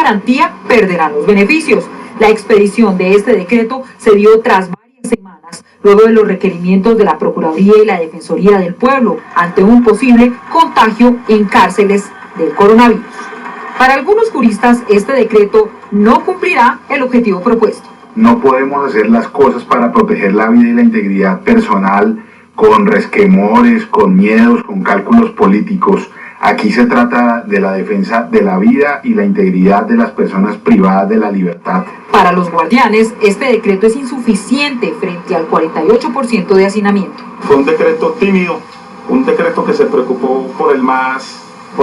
garantía perderán los beneficios. La expedición de este decreto se dio tras varias semanas, luego de los requerimientos de la Procuraduría y la Defensoría del Pueblo ante un posible contagio en cárceles del coronavirus. Para algunos juristas, este decreto no cumplirá el objetivo propuesto. No podemos hacer las cosas para proteger la vida y la integridad personal con resquemores, con miedos, con cálculos políticos. Aquí se trata de la defensa de la vida y la integridad de las personas privadas de la libertad. Para los guardianes, este decreto es insuficiente frente al 48% de hacinamiento. Fue un decreto tímido, un decreto que se preocupó por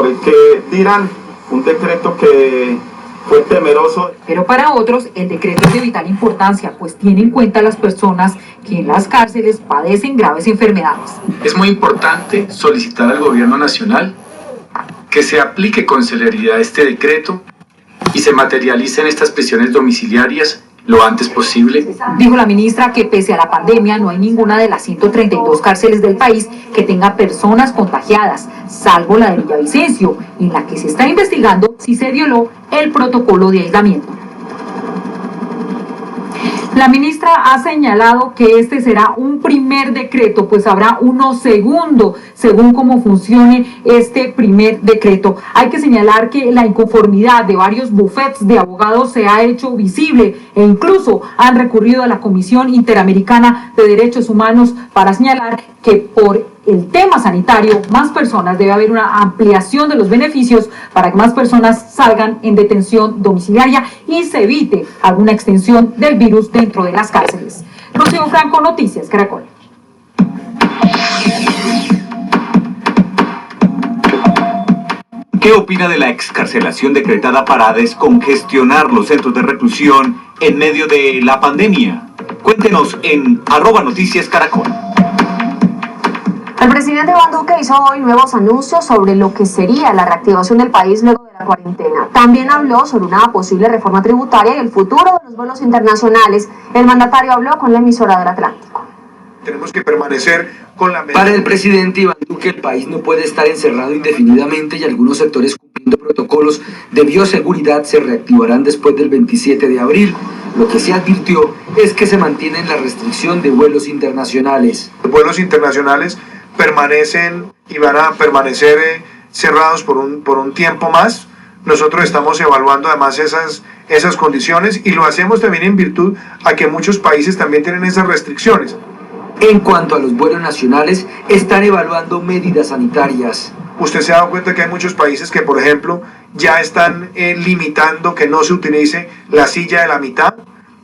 el que dirán, un decreto que fue temeroso. Pero para otros, el decreto es de vital importancia, pues tiene en cuenta a las personas que en las cárceles padecen graves enfermedades. Es muy importante solicitar al gobierno nacional que se aplique con celeridad este decreto y se materialicen estas prisiones domiciliarias lo antes posible. Dijo la ministra que pese a la pandemia no hay ninguna de las 132 cárceles del país que tenga personas contagiadas, salvo la de Villavicencio, en la que se está investigando si se violó el protocolo de aislamiento. La ministra ha señalado que este será un primer decreto, pues habrá uno segundo, según cómo funcione este primer decreto. Hay que señalar que la inconformidad de varios bufetes de abogados se ha hecho visible e incluso han recurrido a la Comisión Interamericana de Derechos Humanos para señalar que por el tema sanitario, más personas, debe haber una ampliación de los beneficios para que más personas salgan en detención domiciliaria y se evite alguna extensión del virus dentro de las cárceles. Rocío Franco, Noticias Caracol. ¿Qué opina de la excarcelación decretada para descongestionar los centros de reclusión en medio de la pandemia? Cuéntenos en @noticiascaracol. El presidente Iván Duque hizo hoy nuevos anuncios sobre lo que sería la reactivación del país luego de la cuarentena. También habló sobre una posible reforma tributaria y el futuro de los vuelos internacionales. El mandatario habló con la emisora del Atlántico. Tenemos que permanecer con la... Para el presidente Iván Duque, el país no puede estar encerrado indefinidamente y algunos sectores cumpliendo protocolos de bioseguridad se reactivarán después del 27 de abril. Lo que se advirtió es que se mantiene la restricción de vuelos internacionales. Los vuelos internacionales permanecen y van a permanecer cerrados por un tiempo más. Nosotros estamos evaluando además esas condiciones y lo hacemos también en virtud a que muchos países también tienen esas restricciones. En cuanto a los vuelos nacionales, están evaluando medidas sanitarias. Usted se ha dado cuenta que hay muchos países que, por ejemplo, ya están limitando que no se utilice la silla de la mitad.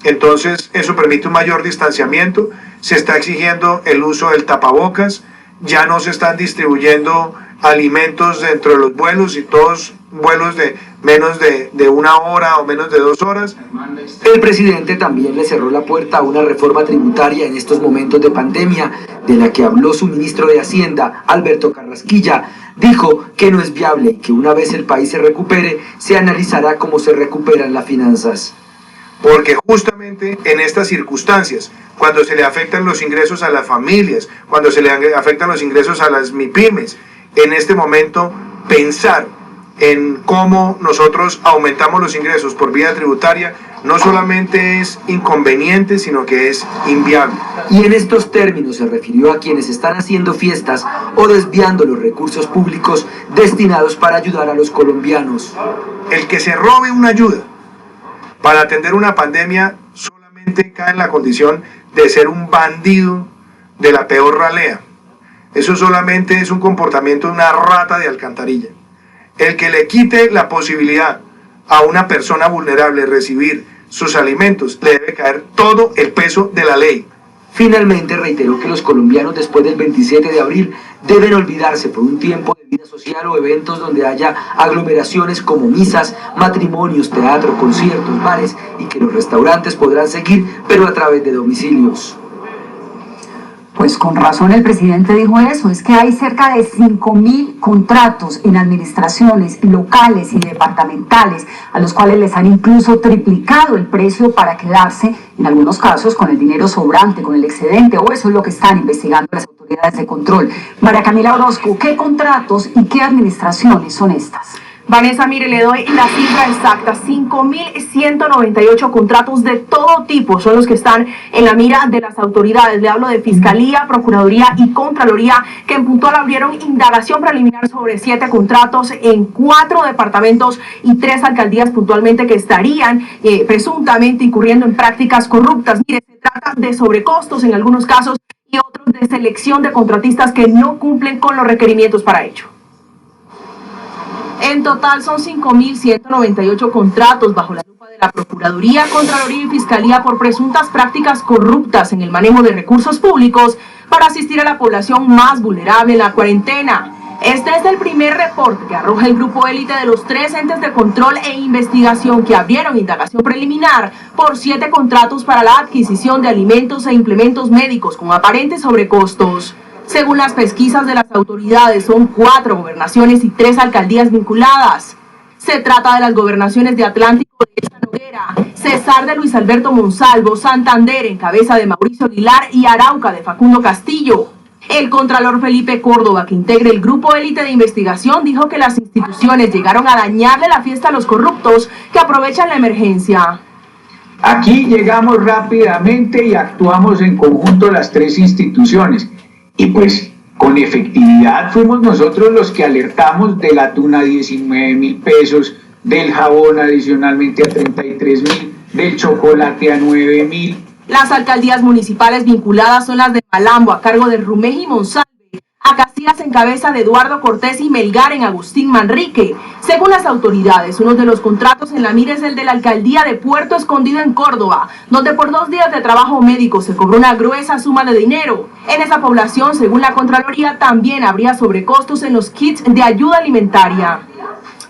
Entonces, eso permite un mayor distanciamiento. Se está exigiendo el uso del tapabocas. Ya no se están distribuyendo alimentos dentro de los vuelos y todos vuelos de menos de 1 hora o menos de 2 horas. El presidente también le cerró la puerta a una reforma tributaria en estos momentos de pandemia, de la que habló su ministro de Hacienda, Alberto Carrasquilla. Dijo que no es viable y que una vez el país se recupere, se analizará cómo se recuperan las finanzas. Porque justamente en estas circunstancias, cuando se le afectan los ingresos a las familias, cuando se le afectan los ingresos a las MIPYMES, en este momento pensar en cómo nosotros aumentamos los ingresos por vía tributaria no solamente es inconveniente, sino que es inviable. Y en estos términos se refirió a quienes están haciendo fiestas o desviando los recursos públicos destinados para ayudar a los colombianos. El que se robe una ayuda para atender una pandemia solamente cae en la condición de ser un bandido de la peor ralea. Eso solamente es un comportamiento de una rata de alcantarilla. El que le quite la posibilidad a una persona vulnerable de recibir sus alimentos, le debe caer todo el peso de la ley. Finalmente reiteró que los colombianos después del 27 de abril deben olvidarse por un tiempo de vida social o eventos donde haya aglomeraciones como misas, matrimonios, teatro, conciertos, bares y que los restaurantes podrán seguir, pero a través de domicilios. Pues con razón el presidente dijo eso, es que hay cerca de 5.000 contratos en administraciones locales y departamentales, a los cuales les han incluso triplicado el precio para quedarse, en algunos casos con el dinero sobrante, con el excedente, o eso es lo que están investigando las autoridades de control. María Camila Orozco, ¿qué contratos y qué administraciones son estas? Vanessa, mire, le doy la cifra exacta, 5.198 contratos de todo tipo son los que están en la mira de las autoridades. Le hablo de Fiscalía, Procuraduría y Contraloría, que en puntual abrieron indagación preliminar sobre 7 contratos en 4 departamentos y 3 alcaldías puntualmente que estarían presuntamente incurriendo en prácticas corruptas. Mire, se trata de sobrecostos en algunos casos y otros de selección de contratistas que no cumplen con los requerimientos para ello. En total son 5.198 contratos bajo la lupa de la Procuraduría, Contraloría y Fiscalía por presuntas prácticas corruptas en el manejo de recursos públicos para asistir a la población más vulnerable en la cuarentena. Este es el primer reporte que arroja el grupo élite de los 3 entes de control e investigación que abrieron indagación preliminar por 7 contratos para la adquisición de alimentos e implementos médicos con aparentes sobrecostos. Según las pesquisas de las autoridades, son 4 gobernaciones y 3 alcaldías vinculadas. Se trata de las gobernaciones de Atlántico de Elsa Noguera, Cesar de Luis Alberto Monsalvo, Santander en cabeza de Mauricio Aguilar y Arauca de Facundo Castillo. El contralor Felipe Córdoba, que integra el grupo élite de investigación, dijo que las instituciones llegaron a dañarle la fiesta a los corruptos que aprovechan la emergencia. Aquí llegamos rápidamente y actuamos en conjunto las 3 instituciones. Y pues con efectividad fuimos nosotros los que alertamos del atún a 19.000 pesos, del jabón adicionalmente a 33.000, del chocolate a 9.000. Las alcaldías municipales vinculadas son las de Malambo a cargo de Rumej y Monsalve, Acacías en cabeza de Eduardo Cortés y Melgar en Agustín Manrique. Según las autoridades, uno de los contratos en la mira es el de la alcaldía de Puerto Escondido en Córdoba, donde por 2 días de trabajo médico se cobró una gruesa suma de dinero. En esa población, según la Contraloría, también habría sobrecostos en los kits de ayuda alimentaria.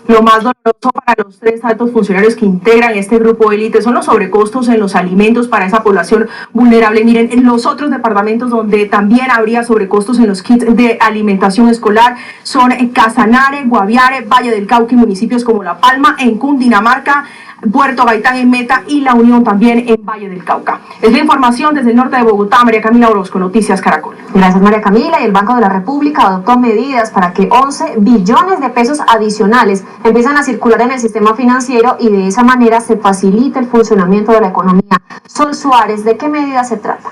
Lo más doloroso para los 3 altos funcionarios que integran este grupo élite son los sobrecostos en los alimentos para esa población vulnerable. Miren, en los otros departamentos donde también habría sobrecostos en los kits de alimentación escolar son en Casanare, Guaviare, Valle del Cauca y municipios como La Palma, en Cundinamarca, Puerto Gaitán en Meta y La Unión también en Valle del Cauca. Es la información desde el norte de Bogotá. María Camila Orozco, Noticias Caracol. Gracias, María Camila. Y el Banco de la República adoptó medidas para que 11 billones de pesos adicionales empiezan a circular en el sistema financiero y de esa manera se facilita el funcionamiento de la economía. Sol Suárez, ¿de qué medidas se trata?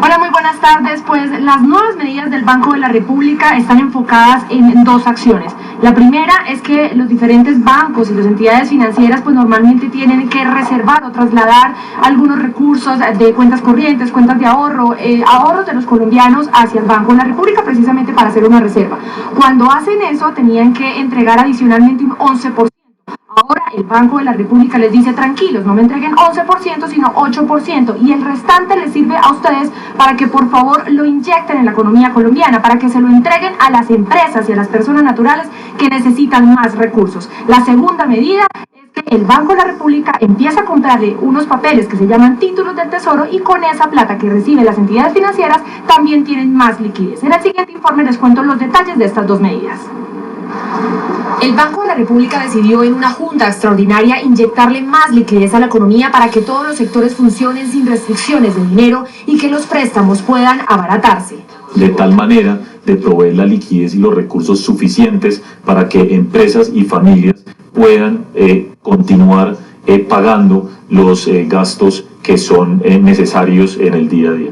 Hola, muy buenas tardes. Pues las nuevas medidas del Banco de la República están enfocadas en 2 acciones. La primera es que los diferentes bancos y las entidades financieras pues normalmente tienen que reservar o trasladar algunos recursos de cuentas corrientes, cuentas de ahorro, ahorros de los colombianos hacia el Banco de la República precisamente para hacer una reserva. Cuando hacen eso tenían que entregar adicionalmente un 11%. Ahora el Banco de la República les dice, tranquilos, no me entreguen 11%, sino 8%, y el restante les sirve a ustedes para que por favor lo inyecten en la economía colombiana, para que se lo entreguen a las empresas y a las personas naturales que necesitan más recursos. La segunda medida es que el Banco de la República empieza a comprarle unos papeles que se llaman títulos del Tesoro y con esa plata que reciben las entidades financieras también tienen más liquidez. En el siguiente informe les cuento los detalles de estas 2 medidas. El Banco de la República decidió en una junta extraordinaria inyectarle más liquidez a la economía para que todos los sectores funcionen sin restricciones de dinero y que los préstamos puedan abaratarse. De tal manera de proveer la liquidez y los recursos suficientes para que empresas y familias puedan continuar pagando los gastos que son necesarios en el día a día.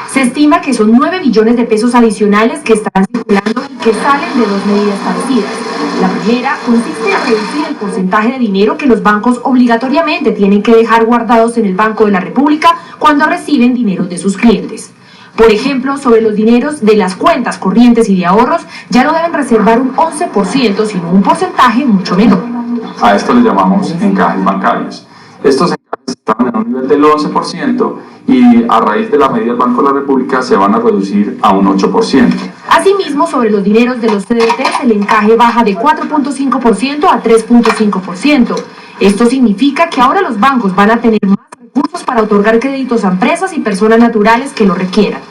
Se estima que son 9 billones de pesos adicionales que estarán circulando y que salen de 2 medidas parecidas. La primera consiste en reducir el porcentaje de dinero que los bancos obligatoriamente tienen que dejar guardados en el Banco de la República cuando reciben dinero de sus clientes. Por ejemplo, sobre los dineros de las cuentas corrientes y de ahorros, ya no deben reservar un 11%, sino un porcentaje mucho menor. A esto le llamamos encajes bancarios. Estos encajes estaban en un nivel del 11% y a raíz de la medida del Banco de la República se van a reducir a un 8%. Asimismo, sobre los dineros de los CDTs, el encaje baja de 4.5% a 3.5%. Esto significa que ahora los bancos van a tener más recursos para otorgar créditos a empresas y personas naturales que lo requieran.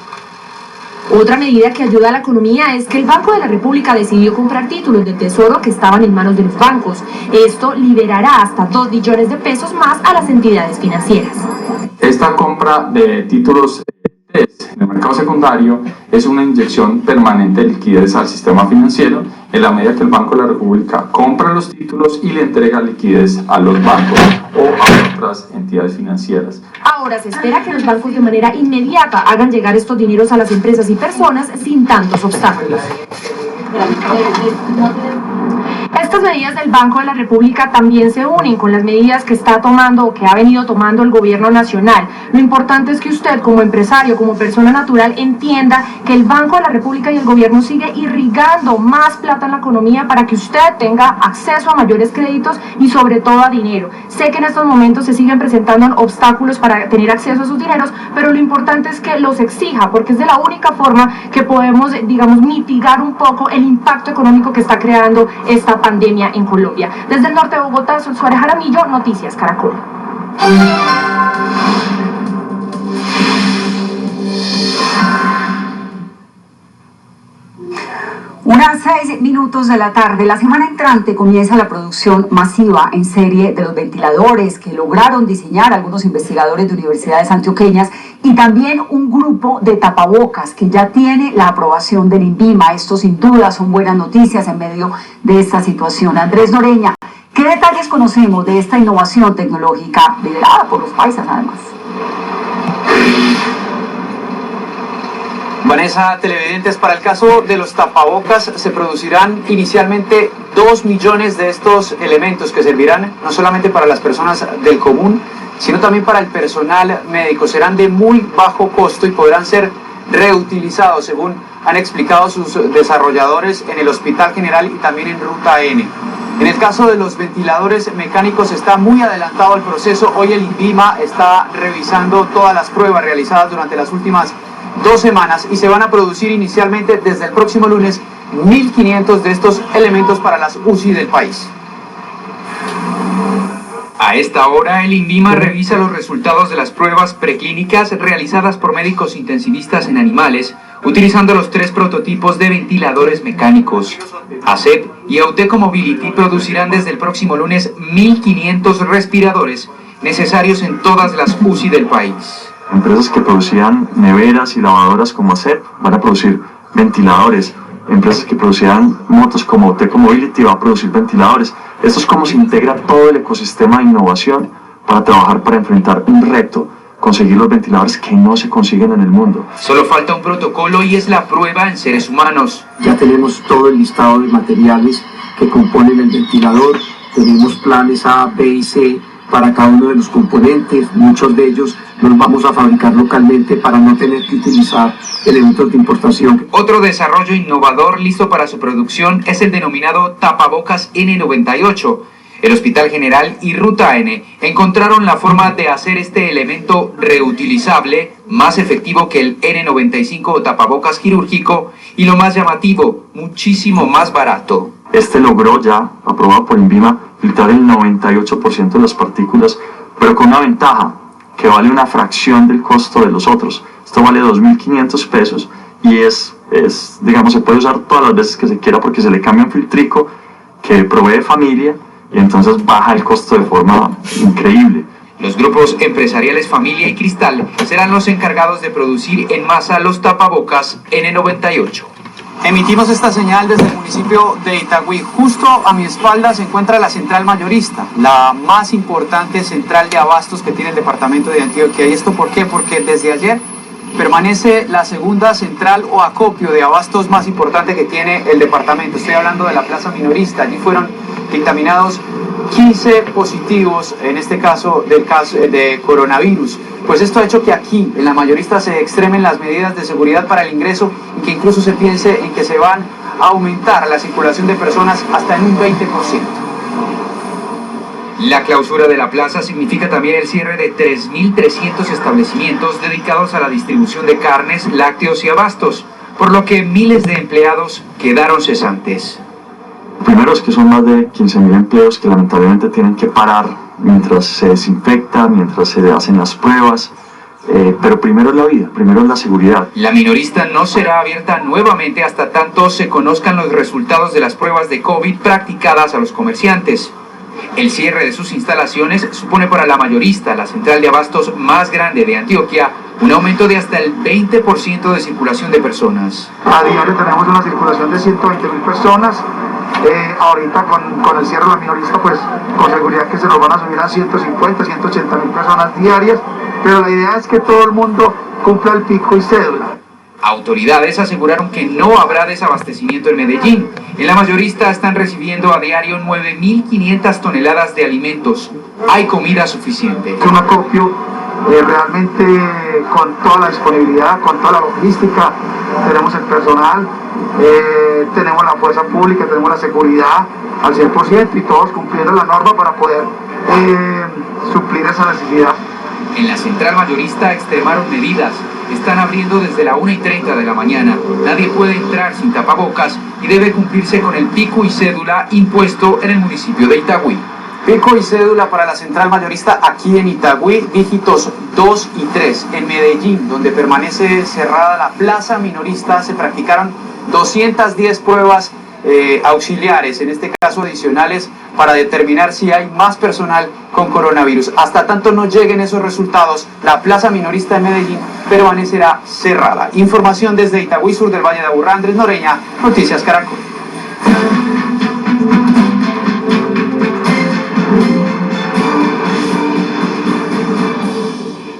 Otra medida que ayuda a la economía es que el Banco de la República decidió comprar títulos del Tesoro que estaban en manos de los bancos. Esto liberará hasta 2 billones de pesos más a las entidades financieras. Esta compra de títulos en el mercado secundario es una inyección permanente de liquidez al sistema financiero en la medida que el Banco de la República compra los títulos y le entrega liquidez a los bancos o a otras entidades financieras. Ahora se espera que los bancos de manera inmediata hagan llegar estos dineros a las empresas y personas sin tantos obstáculos. Estas medidas del Banco de la República también se unen con las medidas que está tomando o que ha venido tomando el gobierno nacional. Lo importante es que usted como empresario, como persona natural, entienda que el Banco de la República y el gobierno sigue irrigando más plata en la economía para que usted tenga acceso a mayores créditos y sobre todo a dinero. Sé que en estos momentos se siguen presentando obstáculos para tener acceso a esos dineros, pero lo importante es que los exija, porque es de la única forma que podemos, digamos, mitigar un poco el impacto económico que está creando esta pandemia en Colombia. Desde el norte de Bogotá, Sol Suárez Jaramillo, Noticias Caracol. Unas 6 minutos de la tarde. La semana entrante comienza la producción masiva en serie de los ventiladores que lograron diseñar algunos investigadores de universidades antioqueñas y también un grupo de tapabocas que ya tiene la aprobación del INVIMA. Esto sin duda son buenas noticias en medio de esta situación. Andrés Noreña, ¿qué detalles conocemos de esta innovación tecnológica liderada por los paisas además? Vanessa, televidentes, para el caso de los tapabocas se producirán inicialmente 2 millones de estos elementos que servirán no solamente para las personas del común, sino también para el personal médico. Serán de muy bajo costo y podrán ser reutilizados, según han explicado sus desarrolladores en el Hospital General y también en Ruta N. En el caso de los ventiladores mecánicos está muy adelantado el proceso. Hoy el INVIMA está revisando todas las pruebas realizadas durante las últimas 2 semanas y se van a producir inicialmente desde el próximo lunes 1.500 de estos elementos para las UCI del país. A esta hora, el INVIMA revisa los resultados de las pruebas preclínicas realizadas por médicos intensivistas en animales, utilizando los 3 prototipos de ventiladores mecánicos. ACEP y Auteco Mobility producirán desde el próximo lunes 1.500 respiradores necesarios en todas las UCI del país. Empresas que producían neveras y lavadoras como ACEP van a producir ventiladores. Empresas que producían motos como Auteco Mobility va a producir ventiladores. Esto es como se integra todo el ecosistema de innovación para trabajar para enfrentar un reto, conseguir los ventiladores que no se consiguen en el mundo. Solo falta un protocolo y es la prueba en seres humanos. Ya tenemos todo el listado de materiales que componen el ventilador, tenemos planes A, B y C para cada uno de los componentes, muchos de ellos los vamos a fabricar localmente para no tener que utilizar elementos de importación. Otro desarrollo innovador listo para su producción es el denominado tapabocas N98. El Hospital General y Ruta N encontraron la forma de hacer este elemento reutilizable, más efectivo que el N95 o tapabocas quirúrgico y lo más llamativo, muchísimo más barato. Este logró ya, aprobado por INVIMA, filtrar el 98% de las partículas, pero con una ventaja, que vale una fracción del costo de los otros. Esto vale 2.500 pesos y digamos, se puede usar todas las veces que se quiera porque se le cambia un filtrico que provee familia y entonces baja el costo de forma increíble. Los grupos empresariales Familia y Cristal serán los encargados de producir en masa los tapabocas N98. Emitimos esta señal desde el municipio de Itagüí. Justo a mi espalda se encuentra la central mayorista, la más importante central de abastos que tiene el departamento de Antioquia. ¿Y esto por qué? Porque desde ayer permanece la segunda central o acopio de abastos más importante que tiene el departamento. Estoy hablando de la plaza minorista. Allí fueron dictaminados 15 positivos, en este caso del caso de coronavirus. Pues esto ha hecho que aquí, en la mayorista, se extremen las medidas de seguridad para el ingreso y que incluso se piense en que se van a aumentar la circulación de personas hasta en un 20%. La clausura de la plaza significa también el cierre de 3.300 establecimientos dedicados a la distribución de carnes, lácteos y abastos, por lo que miles de empleados quedaron cesantes. Primero es que son más de 15.000 empleos que lamentablemente tienen que parar mientras se desinfecta, mientras se hacen las pruebas, pero primero es la vida, primero es la seguridad. La minorista no será abierta nuevamente hasta tanto se conozcan los resultados de las pruebas de COVID practicadas a los comerciantes. El cierre de sus instalaciones supone para la mayorista, la central de abastos más grande de Antioquia, un aumento de hasta el 20% de circulación de personas. A diario tenemos una circulación de 120.000 personas. Ahorita con el cierre de la minorista, pues con seguridad que se nos van a subir a 150, 180.000 personas diarias, pero la idea es que todo el mundo cumpla el pico y cédula. Autoridades aseguraron que no habrá desabastecimiento en Medellín. En la mayorista están recibiendo a diario 9.500 toneladas de alimentos. Hay comida suficiente. Es un acopio realmente con toda la disponibilidad, con toda la logística. Tenemos el personal, tenemos la fuerza pública, tenemos la seguridad al 100% y todos cumpliendo la norma para poder suplir esa necesidad. En la central mayorista extremaron medidas. Están abriendo desde la 1:30 de la mañana. Nadie puede entrar sin tapabocas y debe cumplirse con el pico y cédula impuesto en el municipio de Itagüí. Pico y cédula para la central mayorista aquí en Itagüí, dígitos 2 y 3. En Medellín, donde permanece cerrada la plaza minorista, se practicaron 210 pruebas auxiliares, en este caso adicionales, para determinar si hay más personal con coronavirus. Hasta tanto no lleguen esos resultados, la plaza minorista de Medellín permanecerá cerrada. Información desde Itagüí, sur del Valle de Aburrá, Andrés Noreña, Noticias Caracol.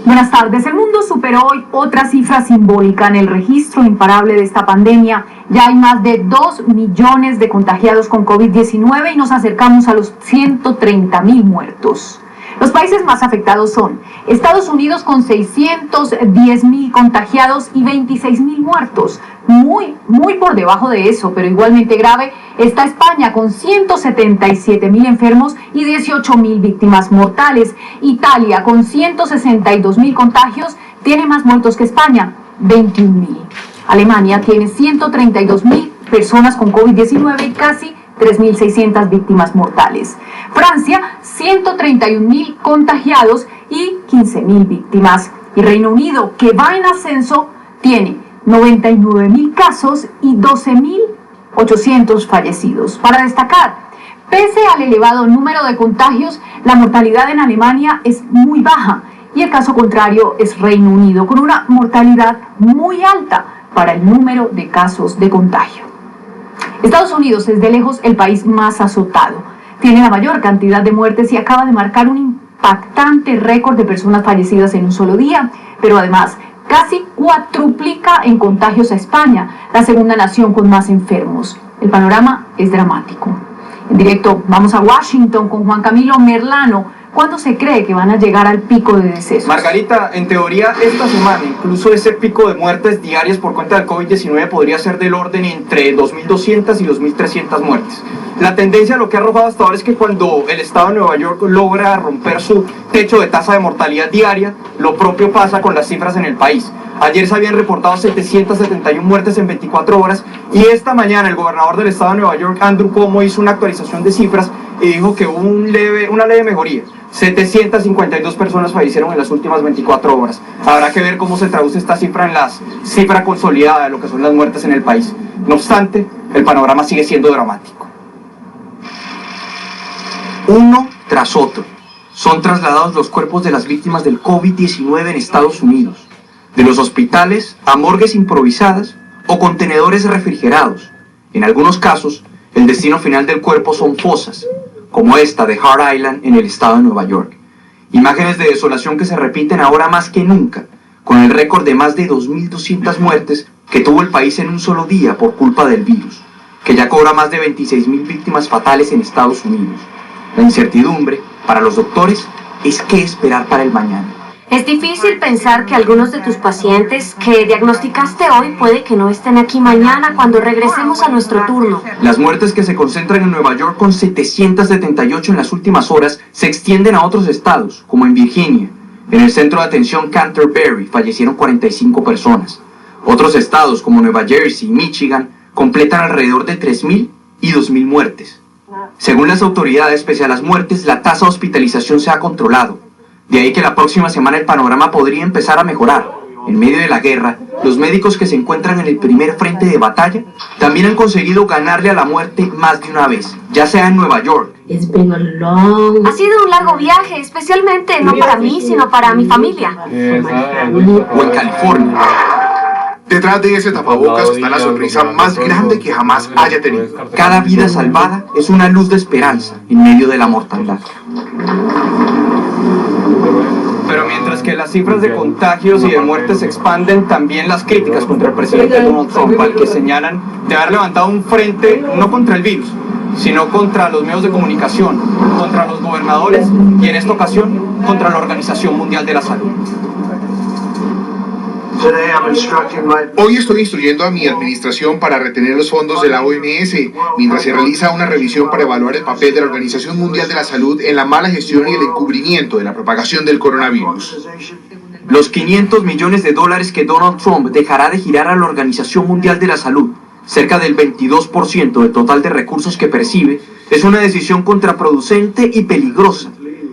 Buenas tardes. El mundo superó hoy otra cifra simbólica en el registro imparable de esta pandemia. Ya hay más de 2 millones de contagiados con COVID-19 y nos acercamos a los 130.000 muertos. Los países más afectados son Estados Unidos con 610.000 contagiados y 26.000 muertos. Muy por debajo de eso, pero igualmente grave, está España con 177.000 enfermos y 18.000 víctimas mortales. Italia con 162.000 contagios tiene más muertos que España, 21.000. Alemania tiene 132.000 personas con COVID-19 y casi 3.600 víctimas mortales. Francia, 131.000 contagiados y 15.000 víctimas. Y Reino Unido, que va en ascenso, tiene 99.000 casos y 12.800 fallecidos. Para destacar, pese al elevado número de contagios, la mortalidad en Alemania es muy baja y el caso contrario es Reino Unido, con una mortalidad muy alta para el número de casos de contagio. Estados Unidos es de lejos el país más azotado. Tiene la mayor cantidad de muertes y acaba de marcar un impactante récord de personas fallecidas en un solo día, pero además casi cuadruplica en contagios a España, la segunda nación con más enfermos. El panorama es dramático. En directo vamos a Washington con Juan Camilo Merlano. ¿Cuándo se cree que van a llegar al pico de decesos? Margarita, en teoría esta semana, incluso ese pico de muertes diarias por cuenta del COVID-19 podría ser del orden entre 2.200 y 2.300 muertes. La tendencia, lo que ha arrojado hasta ahora, es que cuando el estado de Nueva York logra romper su techo de tasa de mortalidad diaria, lo propio pasa con las cifras en el país. Ayer se habían reportado 771 muertes en 24 horas y esta mañana el gobernador del estado de Nueva York, Andrew Cuomo, hizo una actualización de cifras y dijo que hubo una leve mejoría. 752 personas fallecieron en las últimas 24 horas. Habrá que ver cómo se traduce esta cifra en la cifra consolidada de lo que son las muertes en el país. No obstante, el panorama sigue siendo dramático. Uno tras otro, son trasladados los cuerpos de las víctimas del COVID-19 en Estados Unidos, de los hospitales a morgues improvisadas o contenedores refrigerados. En algunos casos, el destino final del cuerpo son fosas, como esta de Hart Island en el estado de Nueva York. Imágenes de desolación que se repiten ahora más que nunca, con el récord de más de 2.200 muertes que tuvo el país en un solo día por culpa del virus, que ya cobra más de 26.000 víctimas fatales en Estados Unidos. La incertidumbre para los doctores es qué esperar para el mañana. Es difícil pensar que algunos de tus pacientes que diagnosticaste hoy puede que no estén aquí mañana cuando regresemos a nuestro turno. Las muertes que se concentran en Nueva York con 778 en las últimas horas se extienden a otros estados, como en Virginia. En el centro de atención Canterbury fallecieron 45 personas. Otros estados, como Nueva Jersey y Michigan, completan alrededor de 3.000 y 2.000 muertes. Según las autoridades, pese a las muertes, la tasa de hospitalización se ha controlado. De ahí que la próxima semana el panorama podría empezar a mejorar. En medio de la guerra, los médicos que se encuentran en el primer frente de batalla también han conseguido ganarle a la muerte más de una vez, ya sea en Nueva York, Ha sido un largo viaje, especialmente no para mí, sino para mi familia. O en California. Detrás de ese tapabocas está la sonrisa más grande que jamás haya tenido. Cada vida salvada es una luz de esperanza en medio de la mortandad. Pero mientras que las cifras de contagios y de muertes se expanden, también las críticas contra el presidente Donald Trump, al que señalan de haber levantado un frente no contra el virus, sino contra los medios de comunicación, contra los gobernadores y en esta ocasión contra la Organización Mundial de la Salud. Hoy estoy instruyendo a mi administración para retener los fondos de la OMS, mientras se realiza una revisión para evaluar el papel de la Organización Mundial de la Salud en la mala gestión y el encubrimiento de la propagación del coronavirus. Los 500 millones de dólares que Donald Trump dejará de girar a la Organización Mundial de la Salud, cerca del 22% del total de recursos que percibe, es una decisión contraproducente y peligrosa.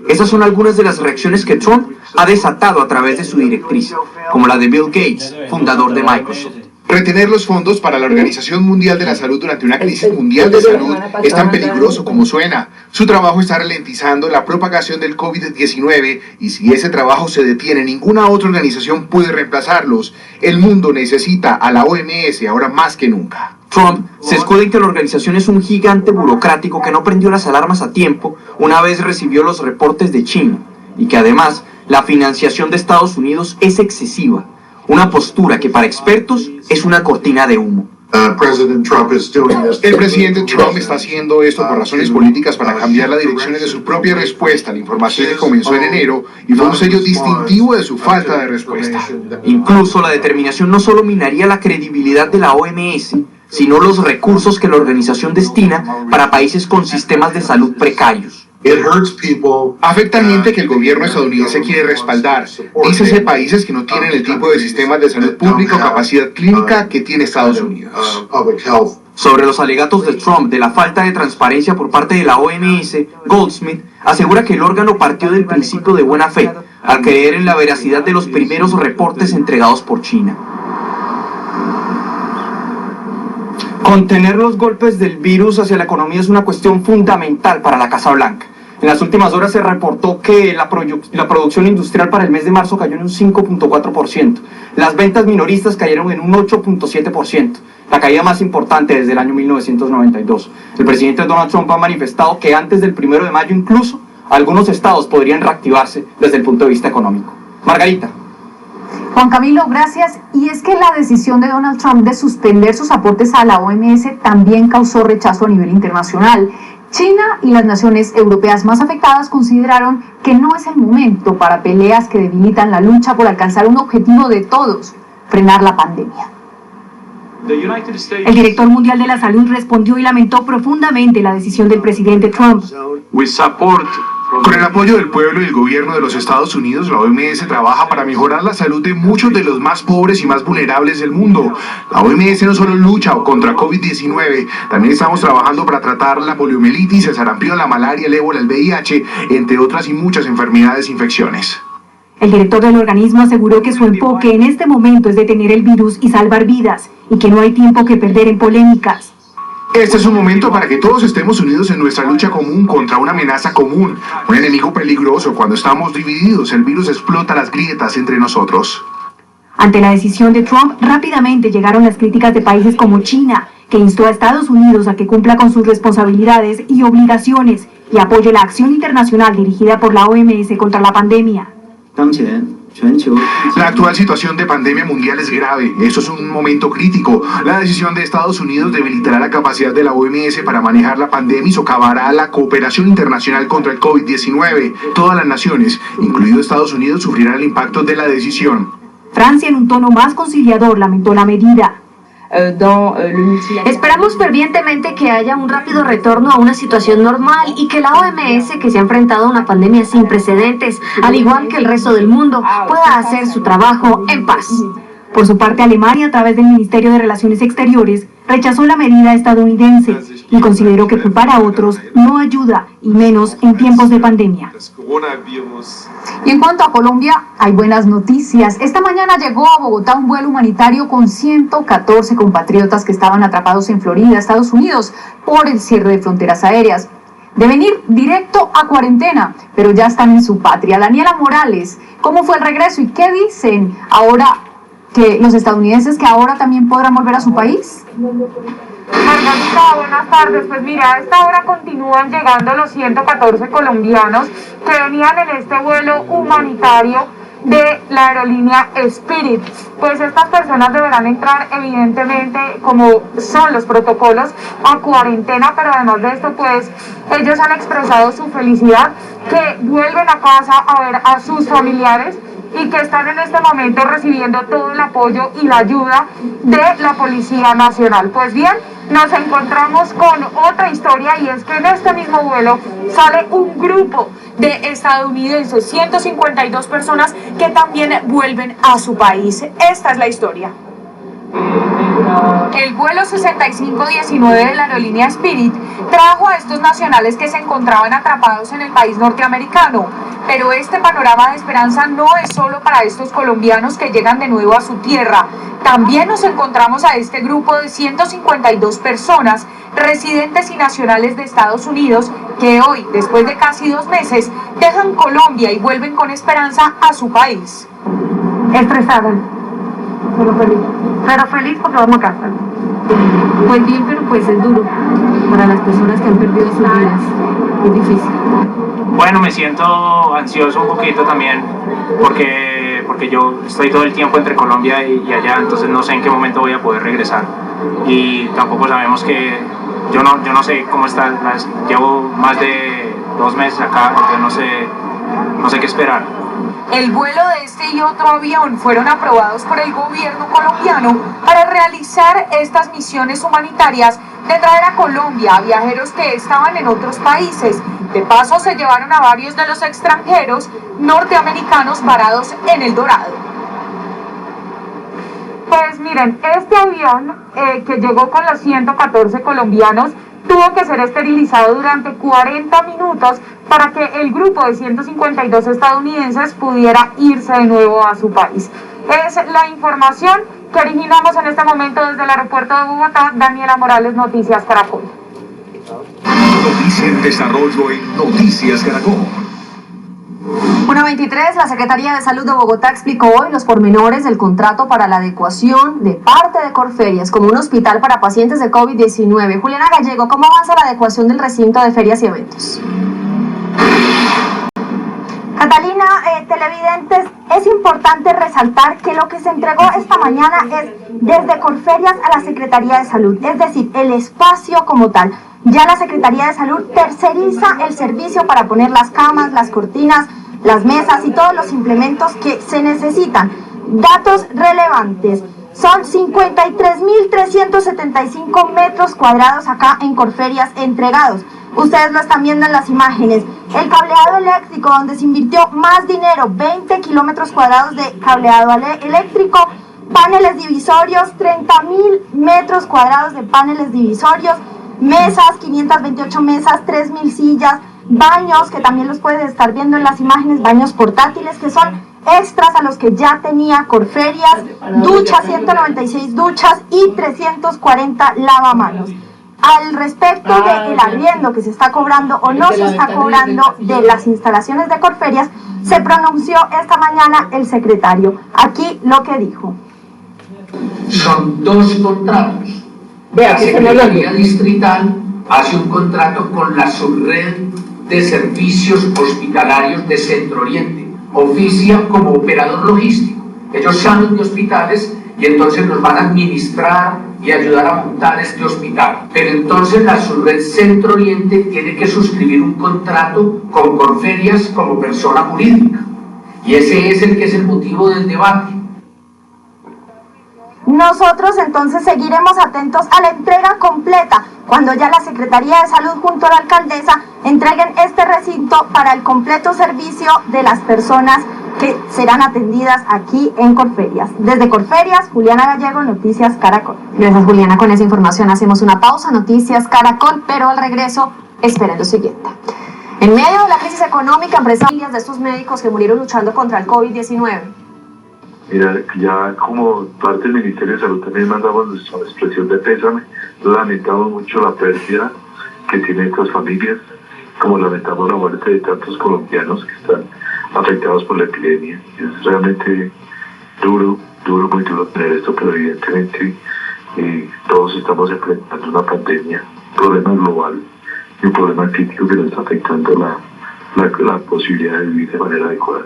Esas son algunas de las reacciones que Trump ha desatado a través de su directriz, como la de Bill Gates, fundador de Microsoft. Retener los fondos para la Organización Mundial de la Salud durante una crisis mundial de salud es tan peligroso como suena. Su trabajo está ralentizando la propagación del COVID-19 y si ese trabajo se detiene, ninguna otra organización puede reemplazarlos. El mundo necesita a la OMS ahora más que nunca. Trump se escuda en que la organización es un gigante burocrático que no prendió las alarmas a tiempo una vez recibió los reportes de China y que además la financiación de Estados Unidos es excesiva, una postura que para expertos es una cortina de humo. El presidente Trump está haciendo esto por razones políticas para cambiar las direcciones de su propia respuesta a la información que comenzó en enero y fue un sello distintivo de su falta de respuesta. Incluso la determinación no solo minaría la credibilidad de la OMS, sino los recursos que la organización destina para países con sistemas de salud precarios. Afecta al gente que el gobierno estadounidense quiere respaldar. Dícese países que no tienen el tipo de sistemas de salud pública o capacidad clínica que tiene Estados Unidos. Sobre los alegatos de Trump de la falta de transparencia por parte de la OMS, Goldsmith asegura que el órgano partió del principio de buena fe, al creer en la veracidad de los primeros reportes entregados por China. Contener los golpes del virus hacia la economía es una cuestión fundamental para la Casa Blanca. En las últimas horas se reportó que la producción industrial para el mes de marzo cayó en un 5.4%. Las ventas minoristas cayeron en un 8.7%, la caída más importante desde el año 1992. El presidente Donald Trump ha manifestado que antes del 1 de mayo incluso algunos estados podrían reactivarse desde el punto de vista económico. Margarita. Juan Camilo, gracias. Y es que la decisión de Donald Trump de suspender sus aportes a la OMS también causó rechazo a nivel internacional. China y las naciones europeas más afectadas consideraron que no es el momento para peleas que debilitan la lucha por alcanzar un objetivo de todos, frenar la pandemia. El director mundial de la salud respondió y lamentó profundamente la decisión del presidente Trump. Con el apoyo del pueblo y el gobierno de los Estados Unidos, la OMS trabaja para mejorar la salud de muchos de los más pobres y más vulnerables del mundo. La OMS no solo lucha contra COVID-19, también estamos trabajando para tratar la poliomielitis, el sarampión, la malaria, el ébola, el VIH, entre otras y muchas enfermedades e infecciones. El director del organismo aseguró que su enfoque en este momento es detener el virus y salvar vidas, y que no hay tiempo que perder en polémicas. Este es un momento para que todos estemos unidos en nuestra lucha común contra una amenaza común, un enemigo peligroso. Cuando estamos divididos, el virus explota las grietas entre nosotros. Ante la decisión de Trump, rápidamente llegaron las críticas de países como China, que instó a Estados Unidos a que cumpla con sus responsabilidades y obligaciones y apoye la acción internacional dirigida por la OMS contra la pandemia. La actual situación de pandemia mundial es grave. Esto es un momento crítico. La decisión de Estados Unidos debilitará la capacidad de la OMS para manejar la pandemia y socavará la cooperación internacional contra el COVID-19. Todas las naciones, incluido Estados Unidos, sufrirán el impacto de la decisión. Francia, en un tono más conciliador, lamentó la medida. Esperamos fervientemente que haya un rápido retorno a una situación normal y que la OMS, que se ha enfrentado a una pandemia sin precedentes, al igual que el resto del mundo, pueda hacer su trabajo en paz. Por su parte, Alemania, a través del Ministerio de Relaciones Exteriores, rechazó la medida estadounidense y consideró que culpar a otros no ayuda, y menos en tiempos de pandemia. Y en cuanto a Colombia, hay buenas noticias. Esta mañana llegó a Bogotá un vuelo humanitario con 114 compatriotas que estaban atrapados en Florida, Estados Unidos, por el cierre de fronteras aéreas. deben ir directo a cuarentena, pero ya están en su patria. Daniela Morales, ¿cómo fue el regreso y qué dicen ahora que los estadounidenses que ahora también podrán volver a su país? Margarita, buenas tardes. Pues mira, a esta hora continúan llegando los 114 colombianos que venían en este vuelo humanitario de la aerolínea Spirit. Pues estas personas deberán entrar evidentemente, como son los protocolos, a cuarentena, pero además de esto pues ellos han expresado su felicidad que vuelven a casa a ver a sus familiares y que están en este momento recibiendo todo el apoyo y la ayuda de la Policía Nacional. Pues bien, nos encontramos con otra historia y es que en este mismo vuelo sale un grupo de estadounidenses, 152 personas que también vuelven a su país. Esta es la historia. El vuelo 6519 de la aerolínea Spirit trajo a estos nacionales que se encontraban atrapados en el país norteamericano, pero este panorama de esperanza no es solo para estos colombianos que llegan de nuevo a su tierra. También nos encontramos a este grupo de 152 personas, residentes y nacionales de Estados Unidos, que hoy, después de casi 2 meses, dejan Colombia y vuelven con esperanza a su país. Estresada, pero feliz porque vamos a casa. Pues bien, pero pues es duro para las personas que han perdido sus vidas, es difícil. Bueno, me siento ansioso un poquito también porque yo estoy todo el tiempo entre Colombia y allá, entonces no sé en qué momento voy a poder regresar y tampoco sabemos que yo no sé cómo está, llevo más de 2 meses acá, entonces no sé qué esperar. El vuelo de este y otro avión fueron aprobados por el gobierno colombiano para realizar estas misiones humanitarias de traer a Colombia a viajeros que estaban en otros países. De paso se llevaron a varios de los extranjeros norteamericanos varados en El Dorado. Pues miren, este avión que llegó con los 114 colombianos tuvo que ser esterilizado durante 40 minutos para que el grupo de 152 estadounidenses pudiera irse de nuevo a su país. Es la información que originamos en este momento desde el aeropuerto de Bogotá. Daniela Morales, Noticias Caracol. Noticia en desarrollo en Noticias Caracol. 1:23, la Secretaría de Salud de Bogotá explicó hoy los pormenores del contrato para la adecuación de parte de Corferias como un hospital para pacientes de COVID-19. Juliana Gallego, ¿cómo avanza la adecuación del recinto de ferias y eventos? Catalina, televidentes, es importante resaltar que lo que se entregó esta mañana es desde Corferias a la Secretaría de Salud, es decir, el espacio como tal. Ya la Secretaría de Salud terceriza el servicio para poner las camas, las cortinas, las mesas y todos los implementos que se necesitan. Datos relevantes. Son 53.375 metros cuadrados acá en Corferias entregados. Ustedes lo están viendo en las imágenes. El cableado eléctrico, donde se invirtió más dinero, 20 kilómetros cuadrados de cableado eléctrico, paneles divisorios, 30.000 metros cuadrados de paneles divisorios, mesas, 528 mesas, 3.000 sillas, baños, que también los puedes estar viendo en las imágenes, baños portátiles, que son extras a los que ya tenía Corferias, duchas, 196 duchas y 340 lavamanos. Al respecto del arriendo que se está cobrando o no se está cobrando de las instalaciones de Corferias, se pronunció esta mañana el secretario. Aquí lo que dijo. Son 2 contratos. La Secretaría Distrital hace un contrato con la Subred de Servicios Hospitalarios de Centro Oriente. Oficia como operador logístico. Ellos saben de hospitales y entonces nos van a administrar y ayudar a montar este hospital. Pero entonces la Subred Centro Oriente tiene que suscribir un contrato con Corferias como persona jurídica. Y ese es el que es el motivo del debate. Nosotros entonces seguiremos atentos a la entrega completa cuando ya la Secretaría de Salud junto a la alcaldesa entreguen este recinto para el completo servicio de las personas que serán atendidas aquí en Corferias. Desde Corferias, Juliana Gallego, Noticias Caracol. Gracias, Juliana. Con esa información hacemos una pausa, Noticias Caracol, pero al regreso esperen lo siguiente. En medio de la crisis económica, empresarios de estos médicos que murieron luchando contra el COVID-19. Mira, ya como parte del Ministerio de Salud también mandamos nuestra expresión de pésame. Lamentamos mucho la pérdida que tienen estas familias como lamentamos la muerte de tantos colombianos que están afectados por la epidemia. Es realmente duro, muy duro tener esto, pero evidentemente todos estamos enfrentando una pandemia, un problema global y un problema crítico que nos está afectando la posibilidad de vivir de manera adecuada.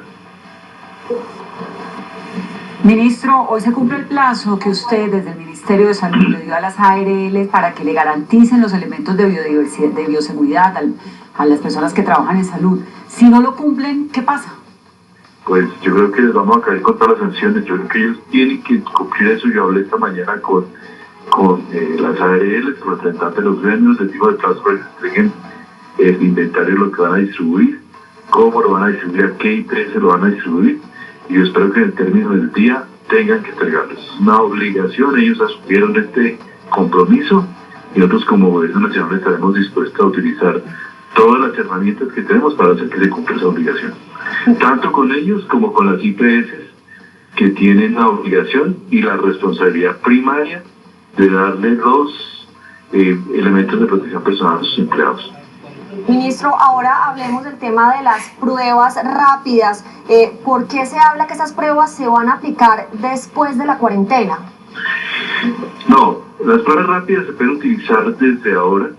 Ministro, hoy se cumple el plazo que usted desde el Ministerio de Salud le dio a las ARL para que le garanticen los elementos de biodiversidad, de bioseguridad a las personas que trabajan en salud. Si no lo cumplen, ¿qué pasa? Pues yo creo que les vamos a caer con todas las sanciones. Yo creo que ellos tienen que cumplir eso. Yo hablé esta mañana con las ARL, con los representantes de los gremios, les digo de plazo para que entreguen el inventario de lo que van a distribuir, cómo lo van a distribuir, a qué IPS lo van a distribuir. Y yo espero que en el término del día tengan que entregarlos. Es una obligación, ellos asumieron este compromiso y nosotros como Gobierno Nacional estaremos dispuestos a utilizar todas las herramientas que tenemos para hacer que se cumpla esa obligación. Tanto con ellos como con las IPS que tienen la obligación y la responsabilidad primaria de darle los elementos de protección personal a sus empleados. Ministro, ahora hablemos del tema de las pruebas rápidas. ¿Por qué se habla que esas pruebas se van a aplicar después de la cuarentena? No, las pruebas rápidas se pueden utilizar desde ahora.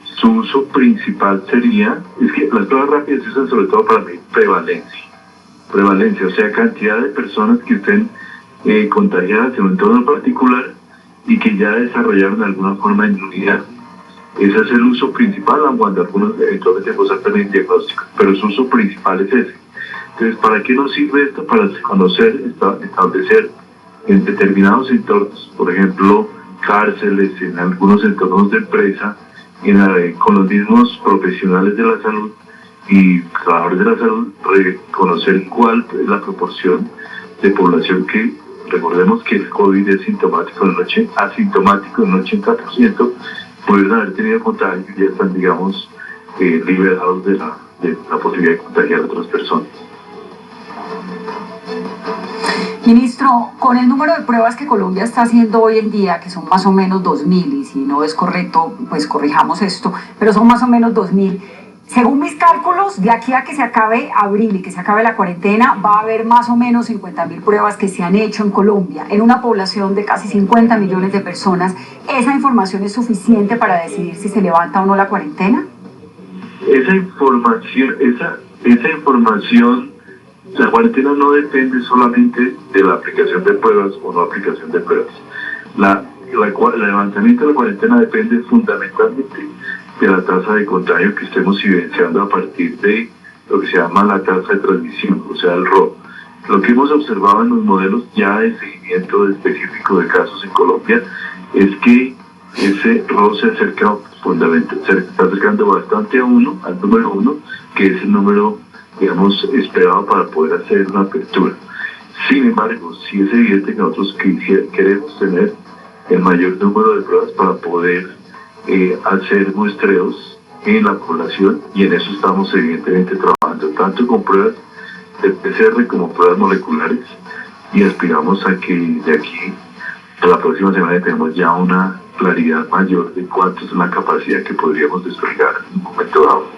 Su uso principal sería, es que las pruebas rápidas se usan sobre todo para medir prevalencia, o sea, cantidad de personas que estén contagiadas en un entorno particular y que ya desarrollaron alguna forma de inmunidad. Ese es el uso principal, aunque algunos eventualmente poseen también diagnóstico, pero su uso principal es ese. Entonces, ¿para qué nos sirve esto? Para conocer, establecer en determinados entornos, por ejemplo, cárceles, en algunos entornos de empresa, con los mismos profesionales de la salud y trabajadores de la salud, reconocer cuál es la proporción de población que, recordemos que el COVID es asintomático en un 80%, pudieron haber tenido contagio y ya están, digamos, liberados de la posibilidad de contagiar a otras personas. Ministro, con el número de pruebas que Colombia está haciendo hoy en día, que son más o menos 2.000, y si no es correcto, pues corrijamos esto, pero son más o menos 2.000, según mis cálculos, de aquí a que se acabe abril y que se acabe la cuarentena, va a haber más o menos 50.000 pruebas que se han hecho en Colombia, en una población de casi 50 millones de personas. ¿Esa información es suficiente para decidir si se levanta o no la cuarentena? Esa información, la cuarentena no depende solamente de la aplicación de pruebas o no aplicación de pruebas. El levantamiento de la cuarentena depende fundamentalmente de la tasa de contagio que estemos evidenciando a partir de lo que se llama la tasa de transmisión, o sea, el RO. Lo que hemos observado en los modelos ya de seguimiento específico de casos en Colombia es que ese RO se acerca fundamentalmente, se está acercando bastante al número 1, que es el número, digamos, esperado para poder hacer una apertura. Sin embargo, sí es evidente que nosotros queremos tener el mayor número de pruebas para poder hacer muestreos en la población, y en eso estamos evidentemente trabajando, tanto con pruebas de PCR como pruebas moleculares, y aspiramos a que de aquí a la próxima semana tenemos ya una claridad mayor de cuánto es la capacidad que podríamos desplegar en un momento dado.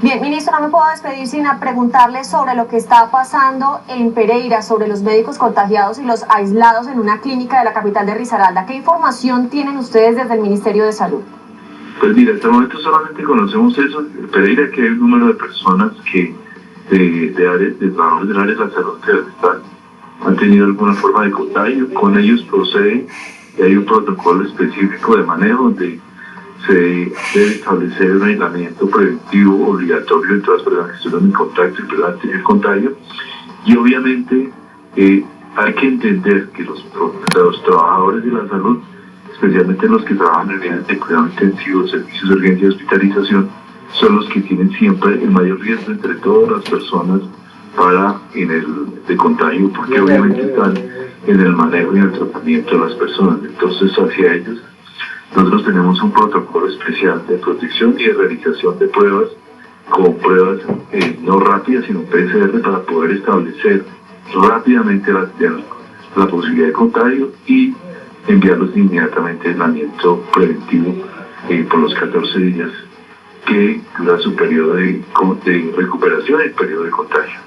Bien, ministro, no me puedo despedir sin preguntarle sobre lo que está pasando en Pereira, sobre los médicos contagiados y los aislados en una clínica de la capital de Risaralda. ¿Qué información tienen ustedes desde el Ministerio de Salud? Pues mira, hasta el momento solamente conocemos eso. En Pereira, que hay un número de personas que de trabajadores del área de la salud que han tenido alguna forma de contagio. Con ellos procede y hay un protocolo específico de manejo donde se debe establecer un aislamiento preventivo obligatorio de todas las personas que estuvieron en contacto y puedan tener contagio. Y obviamente hay que entender que los trabajadores de la salud, especialmente los que trabajan en unidades de cuidado intensivo, servicios de urgencia y hospitalización, son los que tienen siempre el mayor riesgo entre todas las personas de contagio, porque obviamente están en el manejo y en el tratamiento de las personas. Entonces, hacia ellos, nosotros tenemos un protocolo especial de protección y de realización de pruebas, con pruebas no rápidas, sino PCR, para poder establecer rápidamente la posibilidad de contagio y enviarlos inmediatamente a aislamiento preventivo por los 14 días que dura su periodo de recuperación y el periodo de contagio.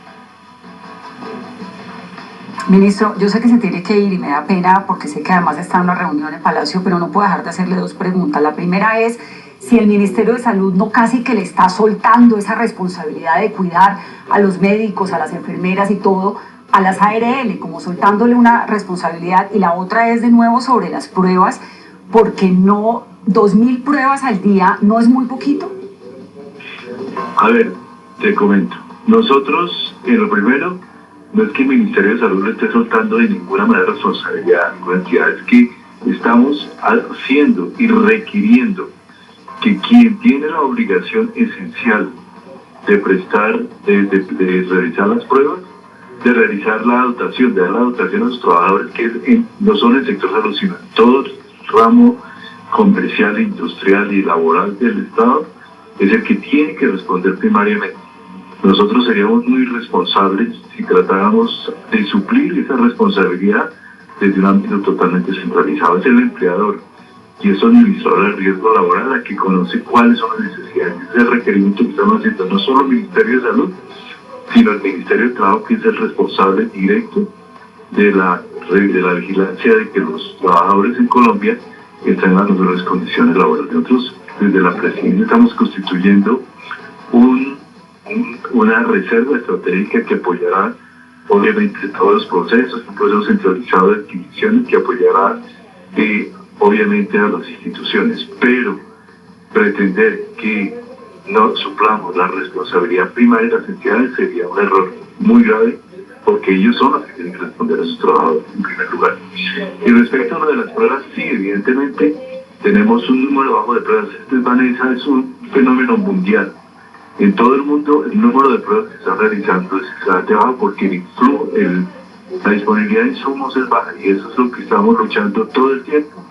Ministro, yo sé que se tiene que ir y me da pena porque sé que además está en una reunión en Palacio, pero no puedo dejar de hacerle dos preguntas. La primera es si el Ministerio de Salud no casi que le está soltando esa responsabilidad de cuidar a los médicos, a las enfermeras y todo, a las ARL, como soltándole una responsabilidad. Y la otra es de nuevo sobre las pruebas, porque no, 2.000 pruebas al día no es muy poquito. A ver, te comento. Nosotros, en lo primero, no es que el Ministerio de Salud le esté soltando de ninguna manera responsabilidad a ninguna entidad, es que estamos haciendo y requiriendo que quien tiene la obligación esencial de prestar, de realizar las pruebas, de realizar la dotación, de dar la dotación a los trabajadores, que no solo en el sector salud, sino en todo el ramo comercial, industrial y laboral del Estado, es el que tiene que responder primariamente. Nosotros seríamos muy responsables si tratáramos de suplir esa responsabilidad desde un ámbito totalmente centralizado. Es el empleador y es el administrador de riesgo laboral la que conoce cuáles son las necesidades. Ese es el requerimiento que estamos haciendo, no solo el Ministerio de Salud, sino el Ministerio de Trabajo, que es el responsable directo de la vigilancia de que los trabajadores en Colombia estén en las mejores condiciones laborales. Nosotros, desde la presidencia, estamos constituyendo una reserva estratégica que apoyará obviamente todos los procesos, un proceso centralizado de adquisiciones que apoyará obviamente a las instituciones, pero pretender que no suplamos la responsabilidad primaria de las entidades sería un error muy grave, porque ellos son los que tienen que responder a sus trabajadores en primer lugar. Y respecto a una de las pruebas, sí, evidentemente tenemos un número bajo de pruebas. Vanessa, es un fenómeno mundial. En todo el mundo el número de pruebas que se está realizando es bajo porque la disponibilidad de insumos es baja, y eso es lo que estamos luchando todo el tiempo.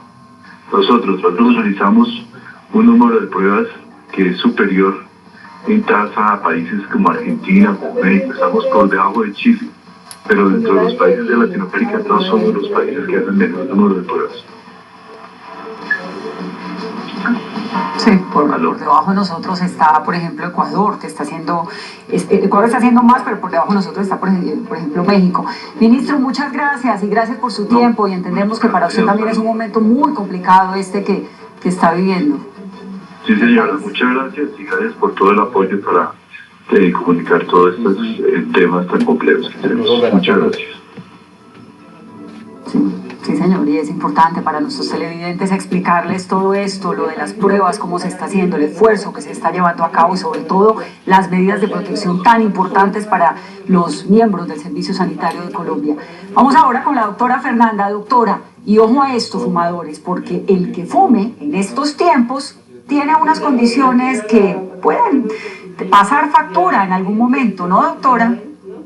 Nosotros realizamos un número de pruebas que es superior en tasa a países como Argentina, como México. Estamos por debajo de Chile, pero dentro de los países de Latinoamérica no somos los países que hacen menor número de pruebas. Sí, por debajo de nosotros está, por ejemplo, Ecuador, que está haciendo, Ecuador está haciendo más, pero por debajo de nosotros está, por ejemplo, México. Ministro, muchas gracias y gracias por su tiempo, y entendemos que para usted también es un momento muy complicado que está viviendo. Sí, señora, muchas gracias y gracias por todo el apoyo para comunicar todos estos temas tan complejos que tenemos. Muchas gracias. Sí, señor, y es importante para nuestros televidentes explicarles todo esto, lo de las pruebas, cómo se está haciendo, el esfuerzo que se está llevando a cabo y sobre todo las medidas de protección tan importantes para los miembros del Servicio Sanitario de Colombia. Vamos ahora con la doctora Fernanda. Doctora, y ojo a esto, fumadores, porque el que fume en estos tiempos tiene unas condiciones que pueden pasar factura en algún momento, ¿no, doctora?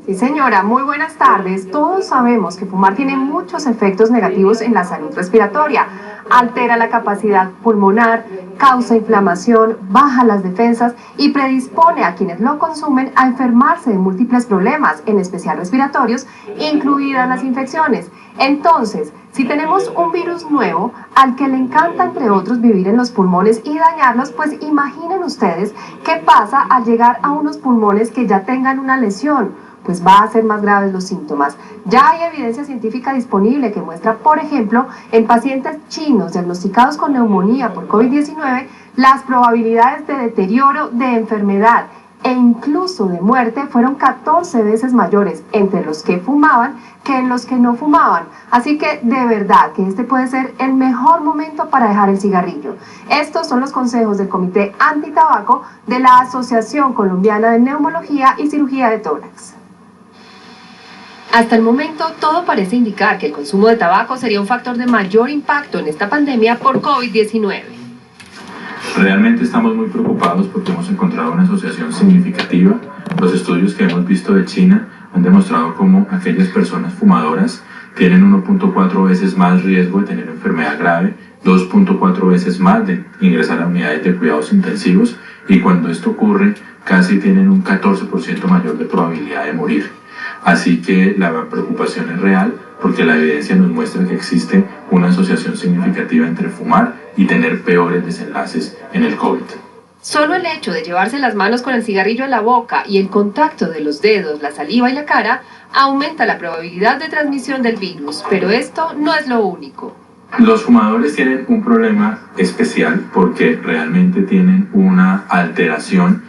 Sí, señora, muy buenas tardes. Todos sabemos que fumar tiene muchos efectos negativos en la salud respiratoria. Altera la capacidad pulmonar, causa inflamación, baja las defensas y predispone a quienes lo consumen a enfermarse de múltiples problemas, en especial respiratorios, incluidas las infecciones. Entonces, si tenemos un virus nuevo al que le encanta, entre otros, vivir en los pulmones y dañarlos, pues imaginen ustedes qué pasa al llegar a unos pulmones que ya tengan una lesión. Pues va a ser más graves los síntomas. Ya hay evidencia científica disponible que muestra, por ejemplo, en pacientes chinos diagnosticados con neumonía por COVID-19, las probabilidades de deterioro de enfermedad e incluso de muerte fueron 14 veces mayores entre los que fumaban que en los que no fumaban. Así que de verdad que este puede ser el mejor momento para dejar el cigarrillo. Estos son los consejos del Comité Antitabaco de la Asociación Colombiana de Neumología y Cirugía de Tórax. Hasta el momento, todo parece indicar que el consumo de tabaco sería un factor de mayor impacto en esta pandemia por COVID-19. Realmente estamos muy preocupados porque hemos encontrado una asociación significativa. Los estudios que hemos visto de China han demostrado cómo aquellas personas fumadoras tienen 1.4 veces más riesgo de tener enfermedad grave, 2.4 veces más de ingresar a unidades de cuidados intensivos, y cuando esto ocurre, casi tienen un 14% mayor de probabilidad de morir. Así que la preocupación es real, porque la evidencia nos muestra que existe una asociación significativa entre fumar y tener peores desenlaces en el COVID. Solo el hecho de llevarse las manos con el cigarrillo a la boca y el contacto de los dedos, la saliva y la cara aumenta la probabilidad de transmisión del virus, pero esto no es lo único. Los fumadores tienen un problema especial porque realmente tienen una alteración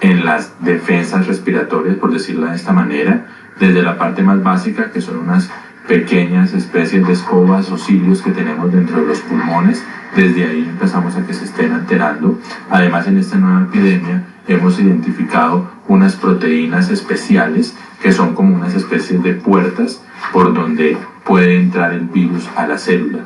en las defensas respiratorias, por decirlo de esta manera, desde la parte más básica, que son unas pequeñas especies de escobas o cilios que tenemos dentro de los pulmones. Desde ahí empezamos a que se estén alterando. Además, en esta nueva epidemia hemos identificado unas proteínas especiales que son como unas especies de puertas por donde puede entrar el virus a la célula.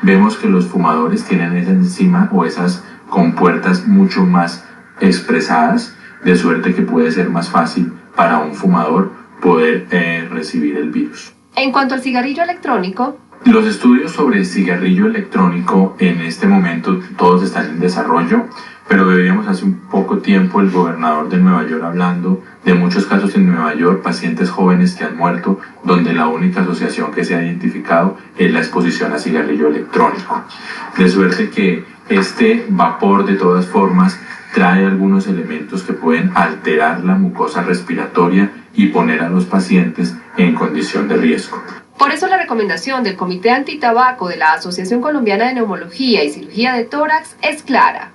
Vemos que los fumadores tienen esa enzima o esas compuertas mucho más expresadas, de suerte que puede ser más fácil para un fumador poder recibir el virus. En cuanto al cigarrillo electrónico, los estudios sobre el cigarrillo electrónico en este momento todos están en desarrollo, pero veíamos hace un poco tiempo el gobernador de Nueva York hablando de muchos casos en Nueva York, pacientes jóvenes que han muerto, donde la única asociación que se ha identificado es la exposición a cigarrillo electrónico. De suerte que este vapor de todas formas trae algunos elementos que pueden alterar la mucosa respiratoria y poner a los pacientes en condición de riesgo. Por eso la recomendación del Comité Antitabaco de la Asociación Colombiana de Neumología y Cirugía de Tórax es clara.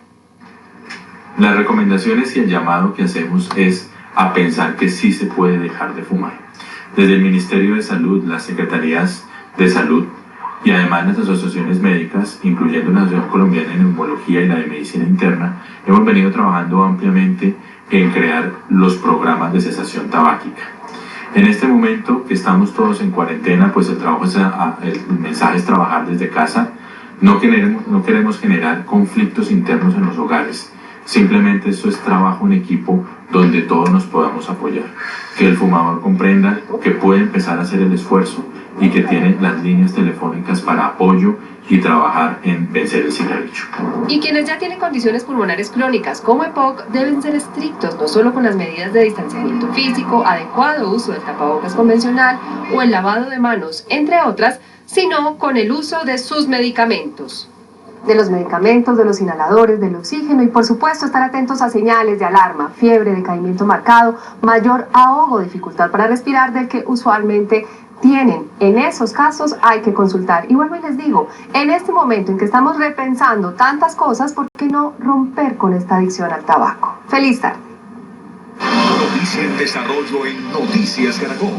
Las recomendaciones y el llamado que hacemos es a pensar que sí se puede dejar de fumar. Desde el Ministerio de Salud, las Secretarías de Salud y además las asociaciones médicas, incluyendo la Asociación Colombiana de Neumología y la de Medicina Interna, hemos venido trabajando ampliamente en crear los programas de cesación tabáquica. En este momento que estamos todos en cuarentena, pues el mensaje es trabajar desde casa. No queremos generar conflictos internos en los hogares. Simplemente esto es trabajo en equipo donde todos nos podamos apoyar. Que el fumador comprenda que puede empezar a hacer el esfuerzo y que tiene las líneas telefónicas para apoyo y trabajar en vencer el cigarrillo. Y quienes ya tienen condiciones pulmonares crónicas como EPOC deben ser estrictos no solo con las medidas de distanciamiento físico, adecuado uso del tapabocas convencional o el lavado de manos, entre otras, sino con el uso de sus medicamentos. De los medicamentos, de los inhaladores, del oxígeno y por supuesto estar atentos a señales de alarma, fiebre, decaimiento marcado, mayor ahogo, dificultad para respirar del que usualmente tienen. En esos casos hay que consultar. Y vuelvo y les digo, en este momento en que estamos repensando tantas cosas, ¿por qué no romper con esta adicción al tabaco? ¡Feliz tarde! Noticia en desarrollo en Noticias Caracol.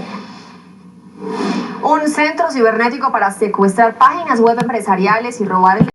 Un centro cibernético para secuestrar páginas web empresariales y robar el